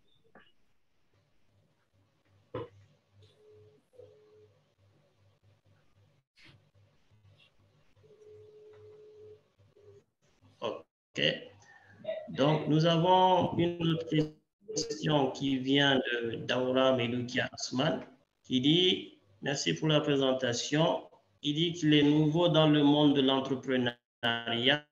OK. Donc, nous avons une autre question qui vient de Daura Meloukia Asman, qui dit, merci pour la présentation. Il dit qu'il est nouveau dans le monde de l'entrepreneuriat,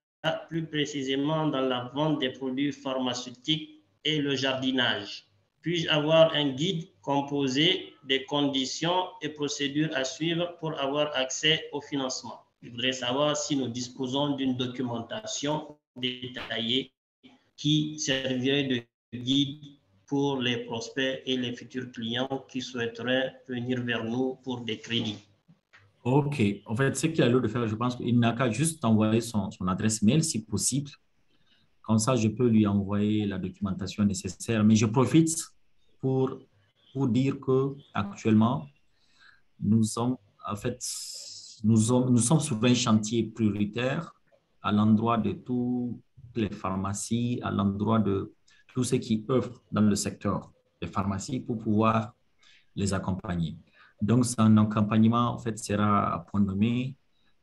plus précisément dans la vente des produits pharmaceutiques et le jardinage. Puis-je avoir un guide composé des conditions et procédures à suivre pour avoir accès au financement? Je voudrais savoir si nous disposons d'une documentation détaillée qui servirait de guide pour les prospects et les futurs clients qui souhaiteraient venir vers nous pour des crédits. OK. En fait, ce qu'il a lieu de faire, je pense qu'il n'a qu'à juste envoyer son adresse mail si possible. Comme ça, je peux lui envoyer la documentation nécessaire. Mais je profite pour dire qu'actuellement, nous sommes, en fait, nous sommes sur un chantier prioritaire à l'endroit de toutes les pharmacies, à l'endroit de tous ceux qui œuvrent dans le secteur des pharmacies pour pouvoir les accompagner. Donc, son accompagnement, en fait, sera à point nommé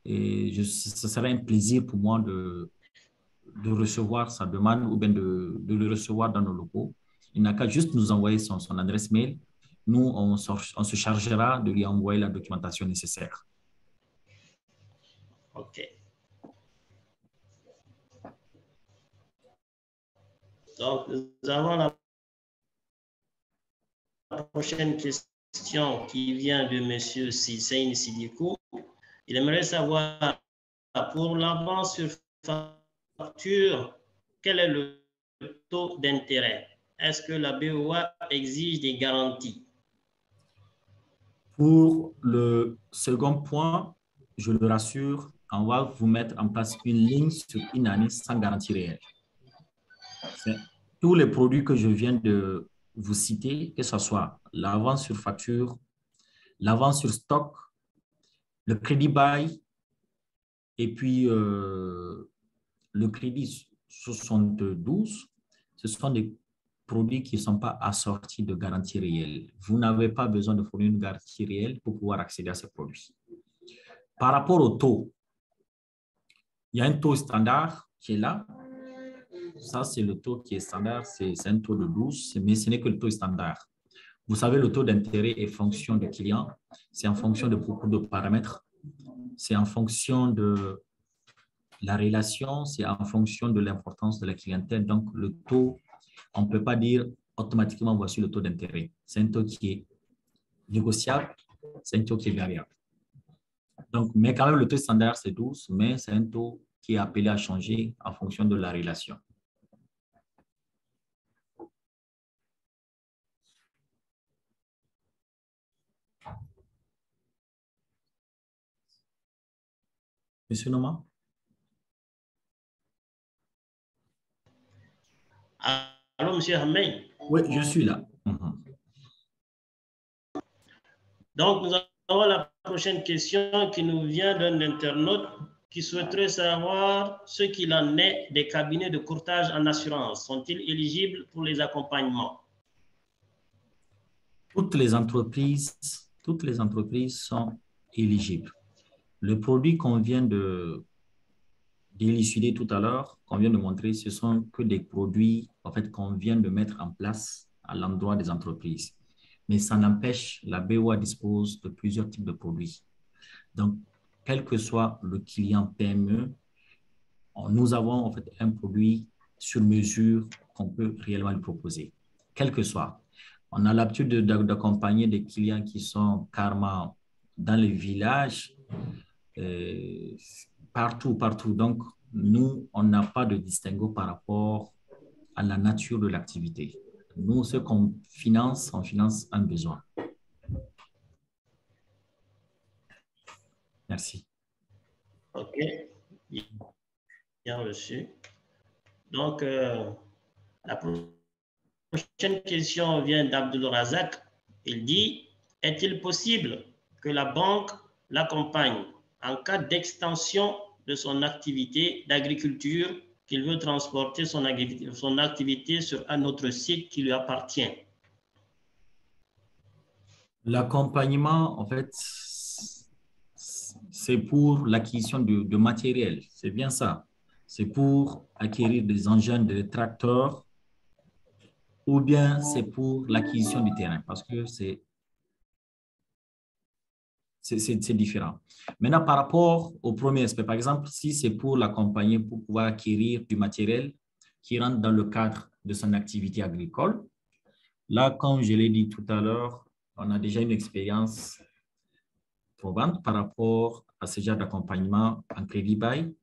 et ce sera un plaisir pour moi de recevoir sa demande ou bien de le recevoir dans nos locaux. Il n'a qu'à juste nous envoyer son adresse mail. Nous, on se chargera de lui envoyer la documentation nécessaire. OK. Donc, nous avons la prochaine question qui vient de M. Sissein Sidikou. Il aimerait savoir, pour l'avance sur facture, quel est le taux d'intérêt? Est-ce que la BOA exige des garanties? Pour le second point, je le rassure, on va vous mettre en place une ligne sur une année sans garantie réelle. Tous les produits que je viens de vous citer, que ce soit l'avance sur facture, l'avance sur stock, le crédit bail et puis le crédit 72, ce sont des produits qui ne sont pas assortis de garantie réelle. Vous n'avez pas besoin de fournir une garantie réelle pour pouvoir accéder à ces produits. Par rapport au taux, il y a un taux standard qui est là. Ça, c'est le taux qui est standard, c'est un taux de 12, mais ce n'est que le taux standard. Vous savez, le taux d'intérêt est fonction du client, c'est en fonction de beaucoup de paramètres, c'est en fonction de la relation, c'est en fonction de l'importance de la clientèle. Donc, le taux, on ne peut pas dire automatiquement voici le taux d'intérêt. C'est un taux qui est négociable, c'est un taux qui est variable. Donc, mais quand même, le taux standard, c'est 12, mais c'est un taux qui est appelé à changer en fonction de la relation. Monsieur Noma? Allô, monsieur Hamay? Oui, je suis là. Donc, nous avons la prochaine question qui nous vient d'un internaute qui souhaiterait savoir ce qu'il en est des cabinets de courtage en assurance. Sont-ils éligibles pour les accompagnements? Toutes les entreprises sont éligibles. Le produit qu'on vient d'élucider tout à l'heure, qu'on vient de montrer, ce sont que des produits en fait, qu'on vient de mettre en place à l'endroit des entreprises. Mais ça n'empêche, la BOA dispose de plusieurs types de produits. Donc, quel que soit le client PME, nous avons en fait un produit sur mesure qu'on peut réellement lui proposer, quel que soit. On a l'habitude d'accompagner des clients qui sont carrément dans les villages, partout. Donc, nous, on n'a pas de distinguo par rapport à la nature de l'activité. Nous, ce qu'on finance, on finance un besoin. Merci. OK, bien reçu. Donc, la prochaine question vient d'Abdul Razak. Il dit, est-il possible que la banque l'accompagne en cas d'extension de son activité d'agriculture, qu'il veut transporter son activité sur un autre site qui lui appartient? L'accompagnement, en fait, c'est pour l'acquisition de matériel. C'est bien ça. C'est pour acquérir des engins, des tracteurs, ou bien c'est pour l'acquisition du terrain, parce que c'est différent. Maintenant, par rapport au premier aspect, par exemple, si c'est pour l'accompagner pour pouvoir acquérir du matériel qui rentre dans le cadre de son activité agricole, là, comme je l'ai dit tout à l'heure, on a déjà une expérience probante par rapport à ce genre d'accompagnement en crédit bail.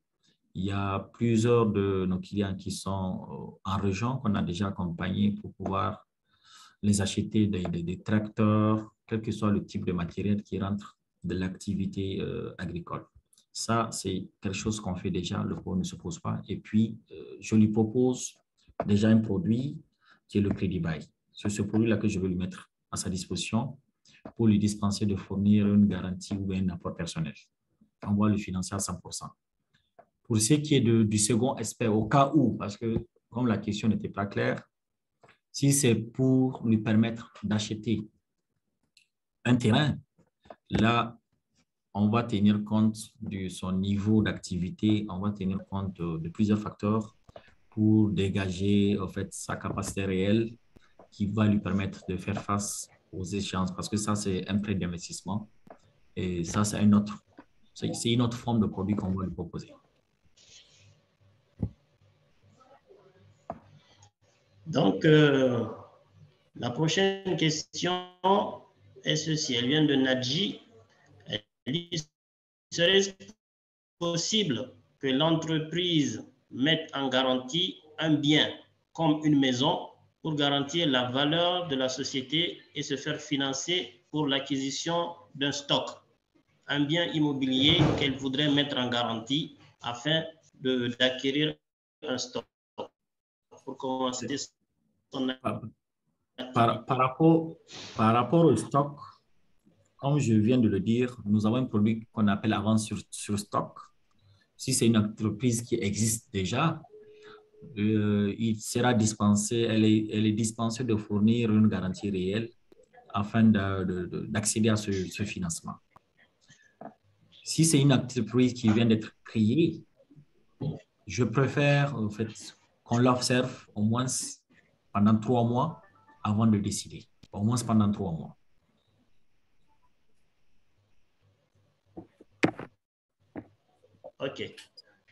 Il y a plusieurs de nos clients qui sont en région qu'on a déjà accompagnés pour pouvoir les acheter des tracteurs, quel que soit le type de matériel qui rentre de l'activité agricole. Ça, c'est quelque chose qu'on fait déjà, le problème ne se pose pas. Et puis, je lui propose déjà un produit qui est le crédit bail. C'est ce produit-là que je vais lui mettre à sa disposition pour lui dispenser de fournir une garantie ou un apport personnel. On va le financer à 100%. Pour ce qui est du second aspect, au cas où, parce que comme la question n'était pas claire, si c'est pour lui permettre d'acheter un terrain, là, on va tenir compte de son niveau d'activité, on va tenir compte de plusieurs facteurs pour dégager en fait, sa capacité réelle qui va lui permettre de faire face aux échéances, parce que ça, c'est un prêt d'investissement et ça, c'est une autre forme de produit qu'on va lui proposer. Donc, la prochaine question est ceci. Elle vient de Nadji. Elle dit, serait-ce possible que l'entreprise mette en garantie un bien comme une maison pour garantir la valeur de la société et se faire financer pour l'acquisition d'un stock, un bien immobilier qu'elle voudrait mettre en garantie afin d'acquérir un stock pour commencer son par rapport au stock, comme je viens de le dire, nous avons un produit qu'on appelle avance sur stock. Si c'est une entreprise qui existe déjà, il sera dispensé, elle est dispensée de fournir une garantie réelle afin d'accéder à ce financement. Si c'est une entreprise qui vient d'être créée, je préfère en fait, qu'on l'observe au moins pendant 3 mois avant de décider. Au moins pendant 3 mois. OK.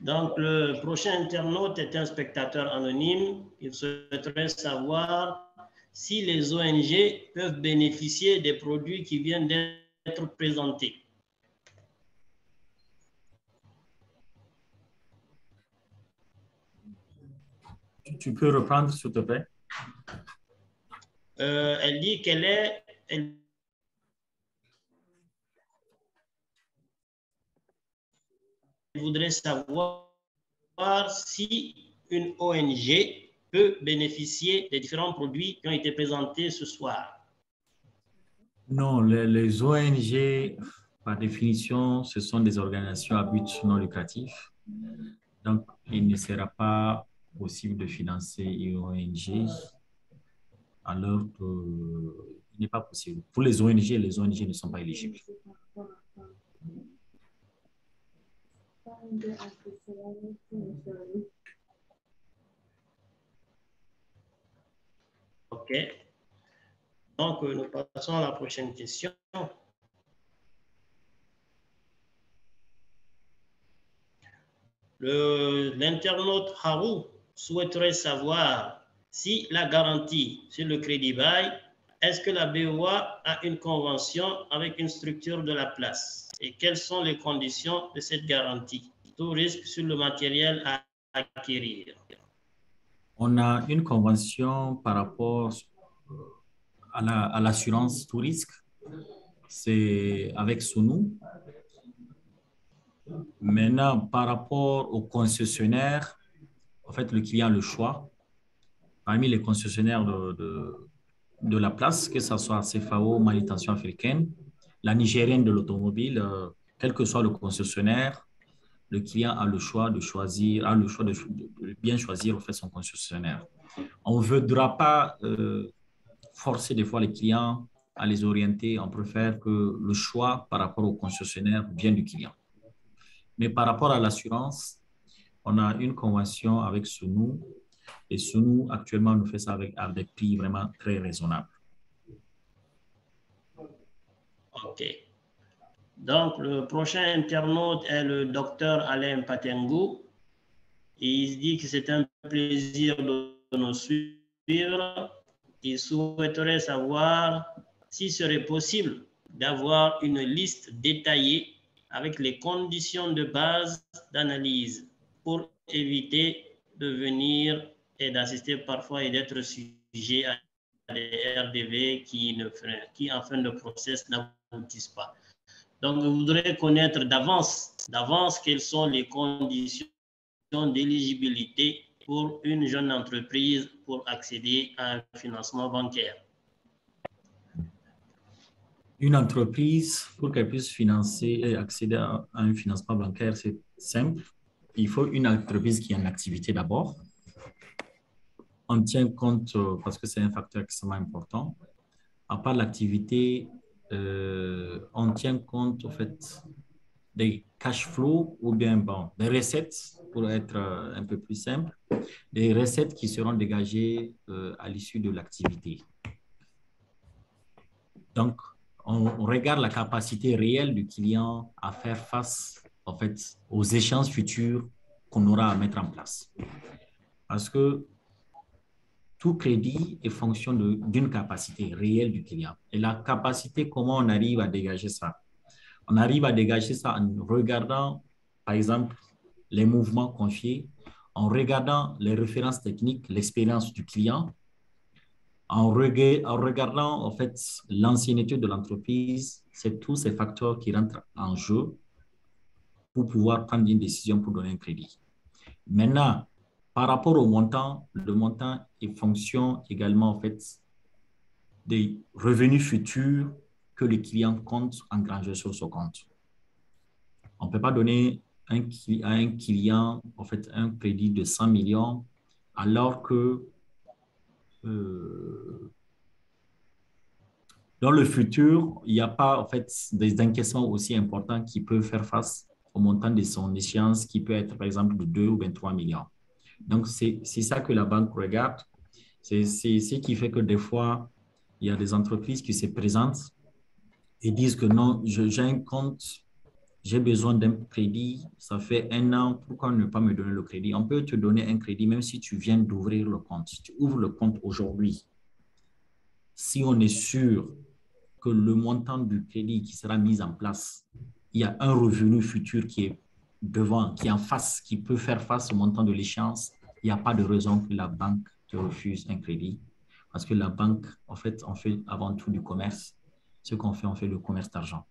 Donc, le prochain internaute est un spectateur anonyme. Il souhaiterait savoir si les ONG peuvent bénéficier des produits qui viennent d'être présentés. Tu peux reprendre, s'il te plaît? Elle dit qu'elle est... Elle voudrait savoir si une ONG peut bénéficier des différents produits qui ont été présentés ce soir. Non, les ONG, par définition, ce sont des organisations à but non lucratif. Donc, il ne sera pas possible de financer une ONG alors qu'il n'est pas possible. Pour les ONG ne sont pas éligibles. OK. Donc, nous passons à la prochaine question. L'internaute Harou souhaiterait savoir si la garantie sur le crédit bail, est-ce que la BOA a une convention avec une structure de la place et quelles sont les conditions de cette garantie, tout risque sur le matériel à acquérir. On a une convention par rapport à l'assurance tout risque, c'est avec Sunu. Maintenant, par rapport aux concessionnaires, en fait, le client a le choix. Parmi les concessionnaires de la place, que ce soit CFAO, Manutention africaine, la Nigérienne de l'automobile, quel que soit le concessionnaire, le client a le choix de choisir, a le choix de bien choisir en fait, son concessionnaire. On ne voudra pas forcer des fois les clients à les orienter. On préfère que le choix par rapport au concessionnaire vienne du client. Mais par rapport à l'assurance, on a une convention avec Sunu et Sunu actuellement nous fait ça avec des prix vraiment très raisonnables. OK. Donc, le prochain internaute est le docteur Alain Patengou. Il se dit que c'est un plaisir de nous suivre. Il souhaiterait savoir s'il serait possible d'avoir une liste détaillée avec les conditions de base d'analyse pour éviter de venir et d'assister parfois et d'être sujet à des RDV qui, en fin de process, n'aboutissent pas. Donc, je voudrais connaître d'avance quelles sont les conditions d'éligibilité pour une jeune entreprise pour accéder à un financement bancaire. Une entreprise, pour qu'elle puisse financer et accéder à un financement bancaire, c'est simple. Il faut une entreprise qui a une activité d'abord. On tient compte, parce que c'est un facteur extrêmement important, à part l'activité, on tient compte en fait des cash flows ou bien bon, des recettes, pour être un peu plus simple, des recettes qui seront dégagées à l'issue de l'activité. Donc, on regarde la capacité réelle du client à faire face en fait, aux échéances futures qu'on aura à mettre en place. Parce que tout crédit est fonction d'une capacité réelle du client. Et la capacité, comment on arrive à dégager ça? On arrive à dégager ça en regardant, par exemple, les mouvements confiés, en regardant les références techniques, l'expérience du client, en regardant en fait l'ancienneté de l'entreprise. C'est tous ces facteurs qui rentrent en jeu pour pouvoir prendre une décision pour donner un crédit. Maintenant, par rapport au montant, le montant est fonction également en fait des revenus futurs que le client compte engranger sur son compte. On ne peut pas donner à un client en fait, un crédit de 100 millions alors que dans le futur, il n'y a pas en fait, des encaissements aussi importants qui peuvent faire face au montant de son échéance qui peut être par exemple de 2 ou 23 millions. Donc, c'est ça que la banque regarde. C'est ce qui fait que des fois, il y a des entreprises qui se présentent et disent que non, j'ai un compte, j'ai besoin d'un crédit, ça fait 1 an, pourquoi ne pas me donner le crédit? On peut te donner un crédit même si tu viens d'ouvrir le compte. Si tu ouvres le compte aujourd'hui, si on est sûr que le montant du crédit qui sera mis en place, il y a un revenu futur qui est devant, qui est en face, qui peut faire face au montant de l'échéance, il n'y a pas de raison que la banque te refuse un crédit. Parce que la banque, en fait, on fait avant tout du commerce. Ce qu'on fait, on fait le commerce d'argent.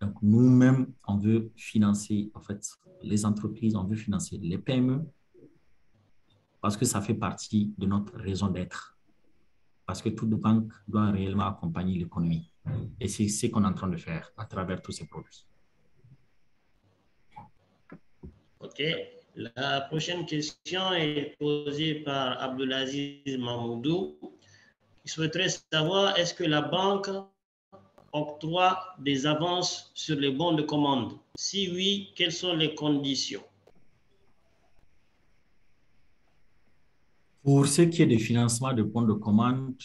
Donc, nous-mêmes, on veut financer, en fait, les entreprises, on veut financer les PME parce que ça fait partie de notre raison d'être. Parce que toute banque doit réellement accompagner l'économie. Et c'est ce qu'on est en train de faire à travers tous ces produits. OK. La prochaine question est posée par Abdelaziz Mamoudou. Il souhaiterait savoir, est-ce que la banque octroie des avances sur les bons de commande? Si oui, quelles sont les conditions? Pour ce qui est des financements de bons de commande,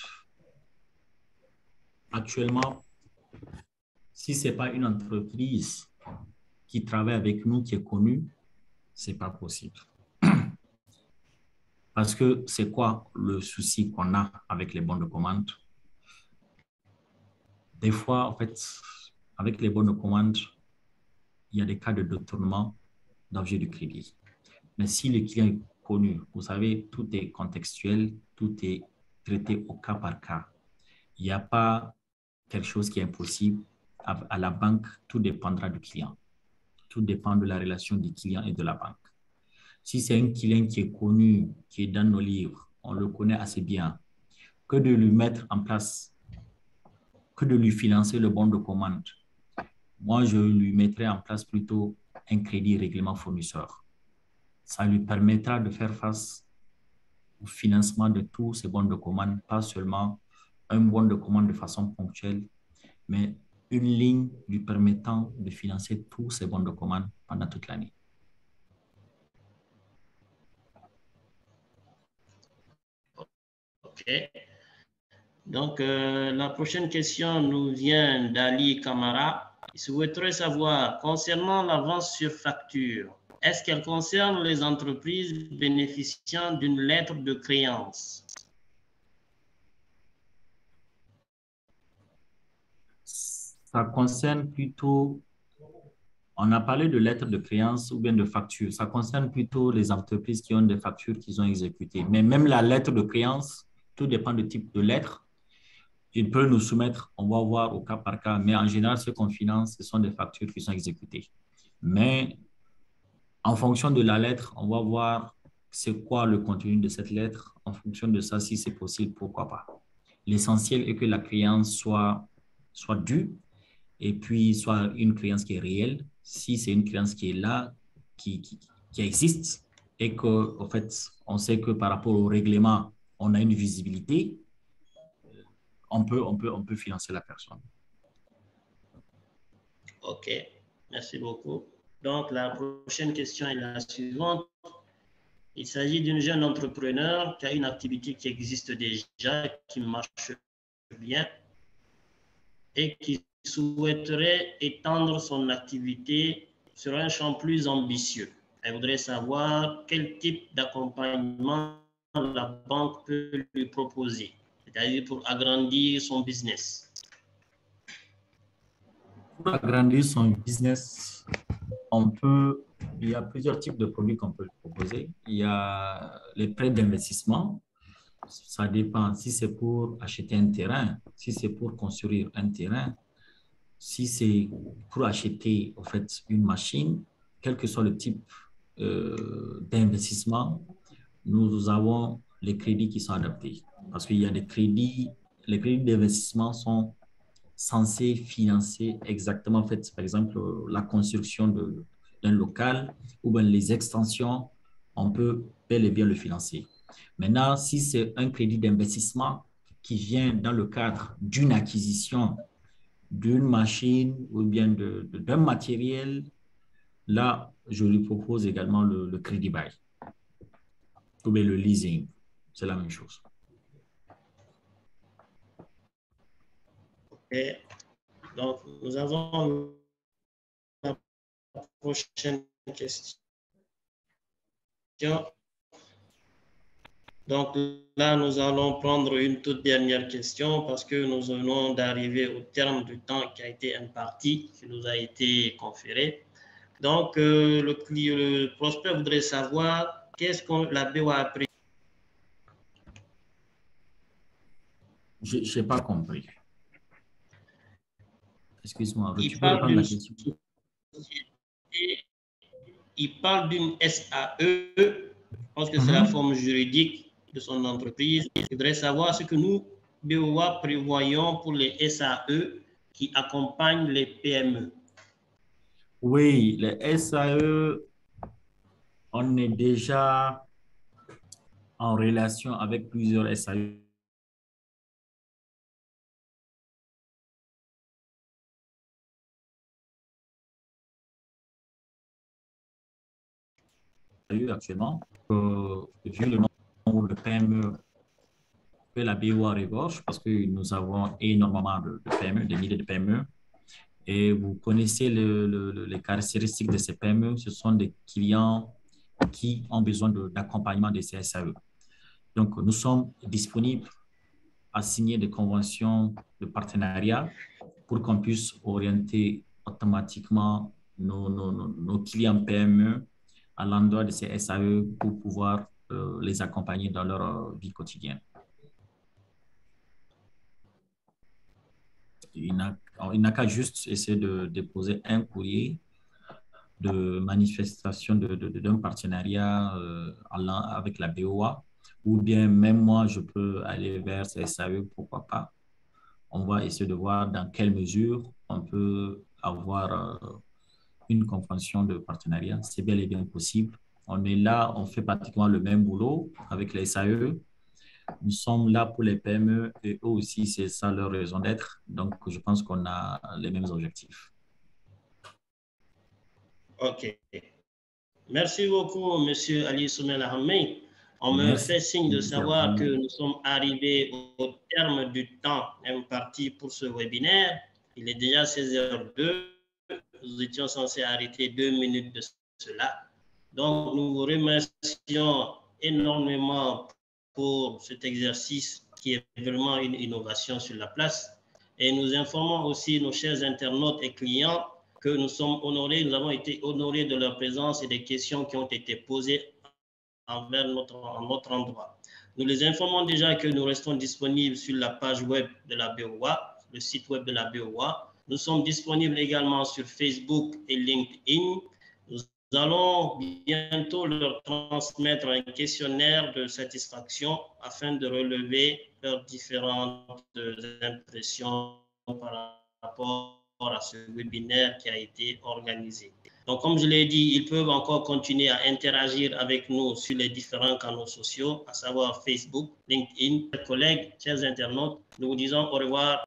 actuellement, si ce n'est pas une entreprise qui travaille avec nous, qui est connue, ce n'est pas possible. Parce que c'est quoi le souci qu'on a avec les bons de commande? Des fois, en fait, avec les bons de commande, il y a des cas de détournement d'objet du crédit. Mais si le client est connu, vous savez, tout est contextuel, tout est traité au cas par cas. Il n'y a pas quelque chose qui est impossible. À la banque, tout dépendra du client. tout dépend de la relation du client et de la banque. Si c'est un client qui est connu, qui est dans nos livres, on le connaît assez bien, que de lui mettre en place, que de lui financer le bon de commande. Moi, je lui mettrai en place plutôt un crédit règlement fournisseur. Ça lui permettra de faire face au financement de tous ces bons de commande, pas seulement un bon de commande de façon ponctuelle, mais une ligne lui permettant de financer tous ces bons de commande pendant toute l'année. OK. Donc, la prochaine question nous vient d'Ali Kamara. Il souhaiterait savoir, concernant l'avance sur facture, est-ce qu'elle concerne les entreprises bénéficiant d'une lettre de créance? Ça concerne plutôt, on a parlé de lettres de créance ou bien de factures, ça concerne plutôt les entreprises qui ont des factures qu'ils ont exécutées. Mais même la lettre de créance, tout dépend du type de lettre. Il peut nous soumettre, on va voir au cas par cas, mais en général, ce qu'on finance, ce sont des factures qui sont exécutées. Mais en fonction de la lettre, on va voir c'est quoi le contenu de cette lettre. En fonction de ça, si c'est possible, pourquoi pas. L'essentiel est que la créance soit due et puis soit une créance qui est réelle. Si c'est une créance qui est là, qui existe et que, en fait, on sait que par rapport au règlement, on a une visibilité, on peut financer la personne. OK, merci beaucoup. Donc, la prochaine question est la suivante. Il s'agit d'une jeune entrepreneur qui a une activité qui existe déjà, qui marche bien et qui souhaiterait étendre son activité sur un champ plus ambitieux. Elle voudrait savoir quel type d'accompagnement la banque peut lui proposer, c'est-à-dire pour agrandir son business. Pour agrandir son business, il y a plusieurs types de produits qu'on peut proposer. Il y a les prêts d'investissement. Ça dépend si c'est pour acheter un terrain, si c'est pour construire un terrain, si c'est pour acheter en fait une machine, quel que soit le type d'investissement, nous avons les crédits qui sont adaptés. Parce qu'il y a des crédits, les crédits d'investissement sont censés financer exactement, en fait, par exemple, la construction d'un local ou bien les extensions, on peut bel et bien le financer. Maintenant, si c'est un crédit d'investissement qui vient dans le cadre d'une acquisition d'une machine ou bien d'un matériel, là, je lui propose également le crédit bail ou bien le leasing. C'est la même chose. Et donc, nous avons la prochaine question. Donc là, nous allons prendre une toute dernière question parce que nous venons d'arriver au terme du temps qui a été imparti, qui nous a été conféré. Donc, le prospect voudrait savoir qu'est-ce que la BO a appris. Je n'ai pas compris. Excuse-moi, Il tu peux parle reprendre la d'une question? société, il parle d'une SAE, je pense que c'est la Mhm. forme juridique de son entreprise. Il voudrait savoir ce que nous, BOA, prévoyons pour les SAE qui accompagnent les PME. Oui, les SAE, on est déjà en relation avec plusieurs SAE actuellement. Vu le nombre de PME que la BOA regorge, parce que nous avons énormément de PME, des milliers de PME, et vous connaissez les caractéristiques de ces PME, ce sont des clients qui ont besoin d'accompagnement de ces SAE. Donc, nous sommes disponibles à signer des conventions de partenariat pour qu'on puisse orienter automatiquement nos clients PME à l'endroit de ces SAE pour pouvoir les accompagner dans leur vie quotidienne. Il n'a qu'à juste essayer de déposer un courrier manifestation d'un partenariat avec la BOA, ou bien même moi, je peux aller vers ces SAE, pourquoi pas. On va essayer de voir dans quelle mesure on peut avoir une convention de partenariat. C'est bel et bien possible. On est là, on fait pratiquement le même boulot avec les SAE. Nous sommes là pour les PME et eux aussi, c'est ça leur raison d'être. Donc, je pense qu'on a les mêmes objectifs. OK. Merci beaucoup, Monsieur Ali Soumel Ahmed. On me fait signe de savoir que nous sommes arrivés au terme du temps imparti pour ce webinaire. Il est déjà 16h02. Nous étions censés arrêter 2 minutes de cela. Donc, nous vous remercions énormément pour cet exercice qui est vraiment une innovation sur la place. Et nous informons aussi nos chers internautes et clients que nous sommes honorés, nous avons été honorés de leur présence et des questions qui ont été posées envers notre endroit. Nous les informons déjà que nous restons disponibles sur la page web de la BOA, le site web de la BOA. Nous sommes disponibles également sur Facebook et LinkedIn. Nous allons bientôt leur transmettre un questionnaire de satisfaction afin de relever leurs différentes impressions par rapport à ce webinaire qui a été organisé. Donc, comme je l'ai dit, ils peuvent encore continuer à interagir avec nous sur les différents canaux sociaux, à savoir Facebook, LinkedIn. Chers collègues, chers internautes, nous vous disons au revoir.